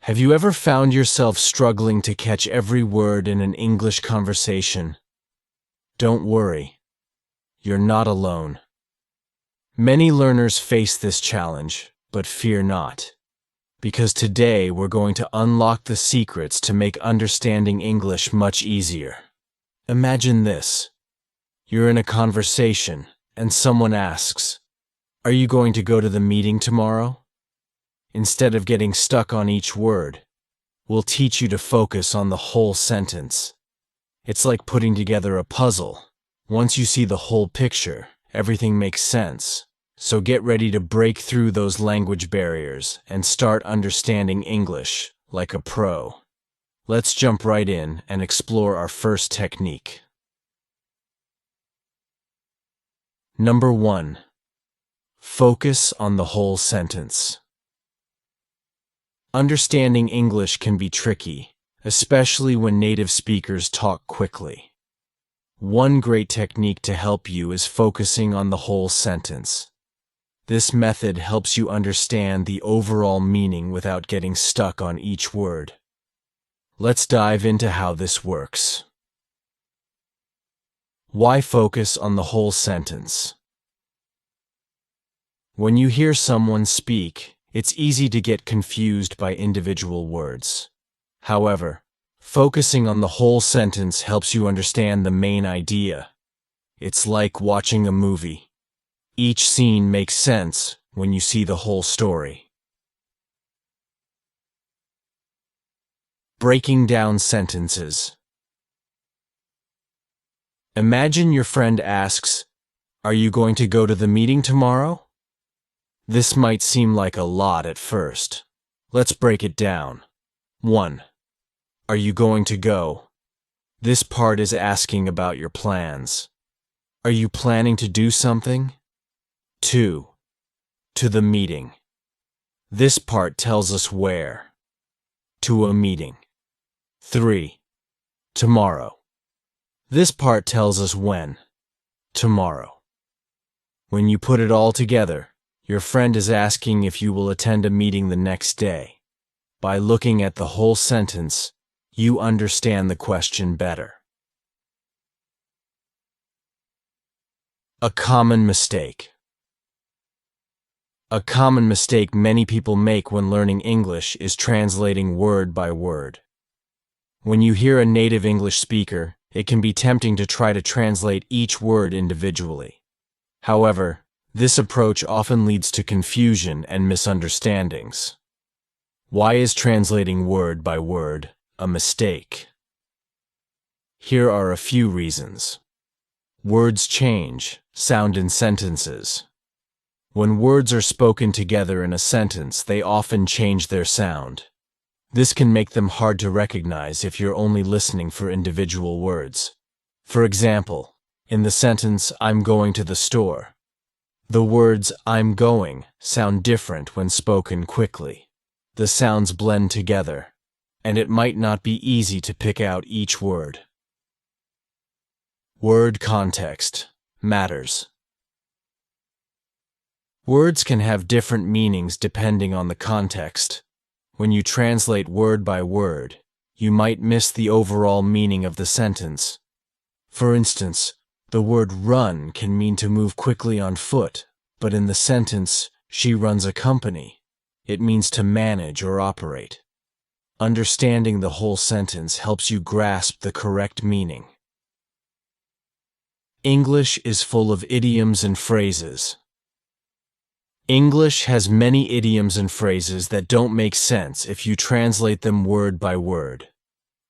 Have you ever found yourself struggling to catch every word in an English conversation? Don't worry, you're not alone. Many learners face this challenge, but fear not. Because today we're going to unlock the secrets to make understanding English much easier. Imagine this. You're in a conversation, and someone asks, "Are you going to go to the meeting tomorrow?" Instead of getting stuck on each word, we'll teach you to focus on the whole sentence. It's like putting together a puzzle. Once you see the whole picture, everything makes sense. So get ready to break through those language barriers and start understanding English like a pro. Let's jump right in and explore our first technique. Number 1. Focus on the whole sentence. Understanding English can be tricky, especially when native speakers talk quickly. One great technique to help you is focusing on the whole sentence. This method helps you understand the overall meaning without getting stuck on each word. Let's dive into how this works. Why focus on the whole sentence? When you hear someone speak, it's easy to get confused by individual words. However, focusing on the whole sentence helps you understand the main idea. It's like watching a movie. Each scene makes sense when you see the whole story. Breaking down sentences. Imagine your friend asks, "Are you going to go to the meeting tomorrow?" This might seem like a lot at first. Let's break it down. 1. Are you going to go? This part is asking about your plans. Are you planning to do something? 2. To the meeting. This part tells us where. To a meeting. 3. Tomorrow. This part tells us when. Tomorrow. When you put it all together, your friend is asking if you will attend a meeting the next day. By looking at the whole sentence, you understand the question better. A common mistake. A common mistake many people make when learning English is translating word by word. When you hear a native English speaker, it can be tempting to try to translate each word individually. However, this approach often leads to confusion and misunderstandings. Why is translating word by word a mistake? Here are a few reasons. Words change, sound in sentences. When words are spoken together in a sentence, they often change their sound. This can make them hard to recognize if you're only listening for individual words. For example, in the sentence, "I'm going to the store," the words "I'm going" sound different when spoken quickly. The sounds blend together, and it might not be easy to pick out each word. Word context matters. Words can have different meanings depending on the context. When you translate word by word, you might miss the overall meaning of the sentence. For instance, the word run can mean to move quickly on foot, but in the sentence, "She runs a company," it means to manage or operate. Understanding the whole sentence helps you grasp the correct meaning. English is full of idioms and phrases. English has many idioms and phrases that don't make sense if you translate them word by word.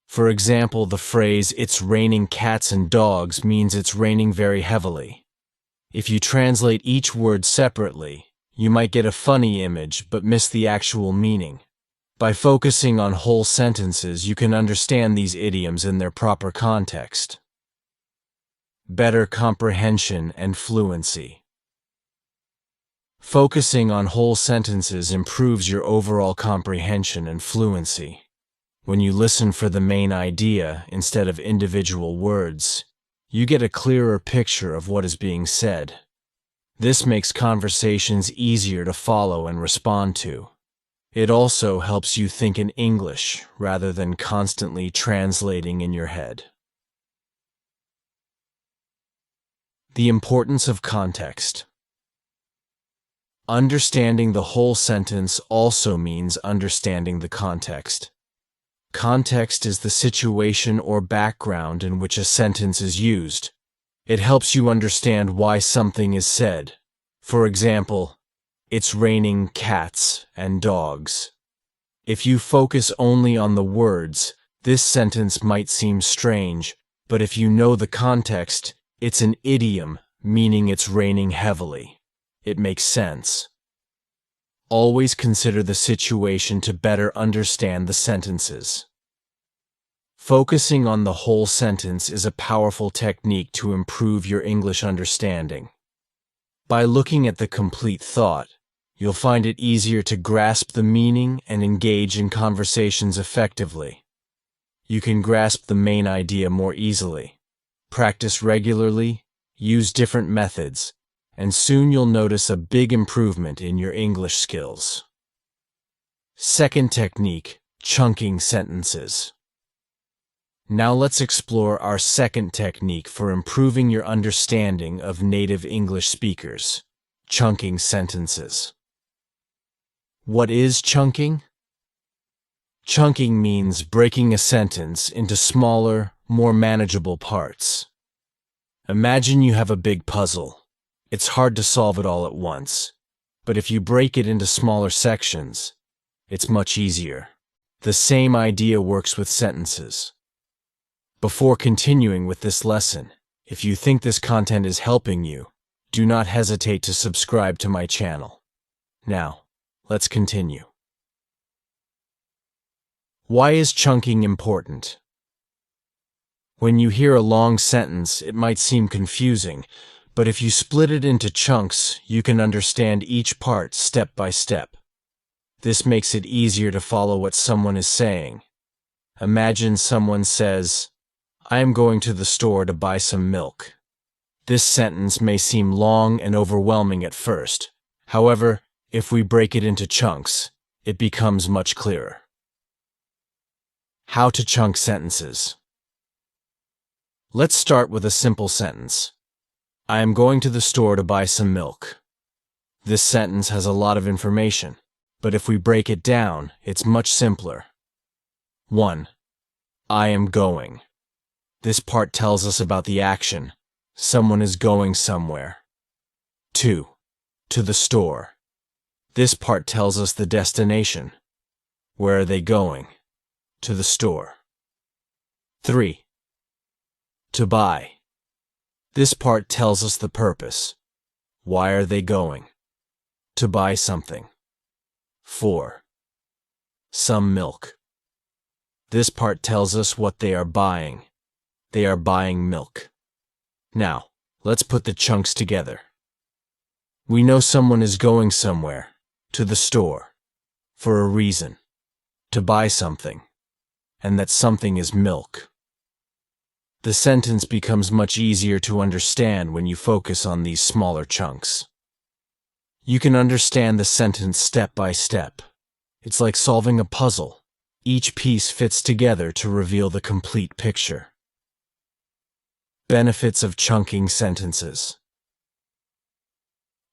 For example, the phrase "it's raining cats and dogs" means it's raining very heavily. If you translate each word separately, you might get a funny image but miss the actual meaning. By focusing on whole sentences, you can understand these idioms in their proper context. Better comprehension and fluency. Focusing on whole sentences improves your overall comprehension and fluency. When you listen for the main idea instead of individual words, you get a clearer picture of what is being said. This makes conversations easier to follow and respond to. It also helps you think in English rather than constantly translating in your head. The importance of context. Understanding the whole sentence also means understanding the context. Context is the situation or background in which a sentence is used. It helps you understand why something is said. For example, it's raining cats and dogs. If you focus only on the words, this sentence might seem strange, but if you know the context, it's an idiom, meaning it's raining heavily. It makes sense. Always consider the situation to better understand the sentences. Focusing on the whole sentence is a powerful technique to improve your English understanding. By looking at the complete thought, you'll find it easier to grasp the meaning and engage in conversations effectively. You can grasp the main idea more easily. Practice regularly, use different methods, and soon you'll notice a big improvement in your English skills. Second technique, chunking sentences. Now let's explore our second technique for improving your understanding of native English speakers, chunking sentences. What is chunking? Chunking means breaking a sentence into smaller, more manageable parts. Imagine you have a big puzzle. It's hard to solve it all at once, but if you break it into smaller sections, it's much easier. The same idea works with sentences. Before continuing with this lesson, if you think this content is helping you, do not hesitate to subscribe to my channel. Now, let's continue. Why is chunking important? When you hear a long sentence, it might seem confusing, but if you split it into chunks, you can understand each part step by step. This makes it easier to follow what someone is saying. Imagine someone says, "I am going to the store to buy some milk." This sentence may seem long and overwhelming at first. However, if we break it into chunks, it becomes much clearer. How to chunk sentences. Let's start with a simple sentence. I am going to the store to buy some milk. This sentence has a lot of information, but if we break it down, it's much simpler. 1. I am going. This part tells us about the action. Someone is going somewhere. 2. To the store. This part tells us the destination. Where are they going? To the store. 3. To buy. This part tells us the purpose. Why are they going? To buy something. 4. Some milk. This part tells us what they are buying. They are buying milk. Now, let's put the chunks together. We know someone is going somewhere, to the store, for a reason, to buy something, and that something is milk. The sentence becomes much easier to understand when you focus on these smaller chunks. You can understand the sentence step by step. It's like solving a puzzle. Each piece fits together to reveal the complete picture. Benefits of chunking sentences.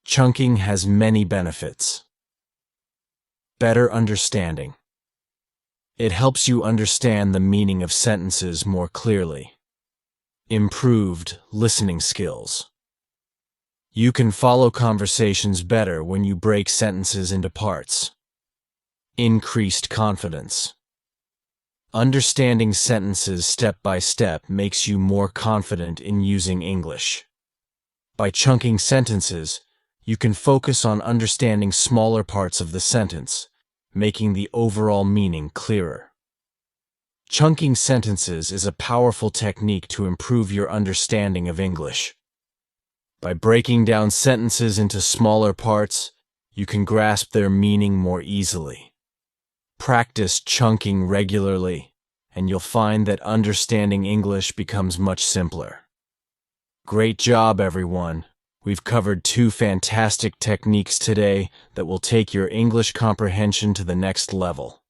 Chunking has many benefits. Better understanding. It helps you understand the meaning of sentences more clearly. Improved listening skills. You can follow conversations better when you break sentences into parts. Increased confidence. Understanding sentences step by step makes you more confident in using English. By chunking sentences, you can focus on understanding smaller parts of the sentence, making the overall meaning clearer. Chunking sentences is a powerful technique to improve your understanding of English. By breaking down sentences into smaller parts, you can grasp their meaning more easily. Practice chunking regularly, and you'll find that understanding English becomes much simpler. Great job, everyone! We've covered two fantastic techniques today that will take your English comprehension to the next level.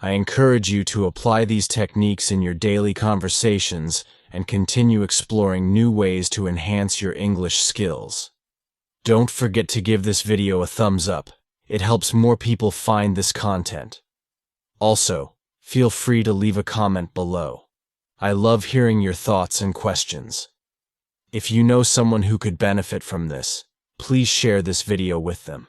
I encourage you to apply these techniques in your daily conversations and continue exploring new ways to enhance your English skills. Don't forget to give this video a thumbs up. It helps more people find this content. Also, feel free to leave a comment below. I love hearing your thoughts and questions. If you know someone who could benefit from this, please share this video with them.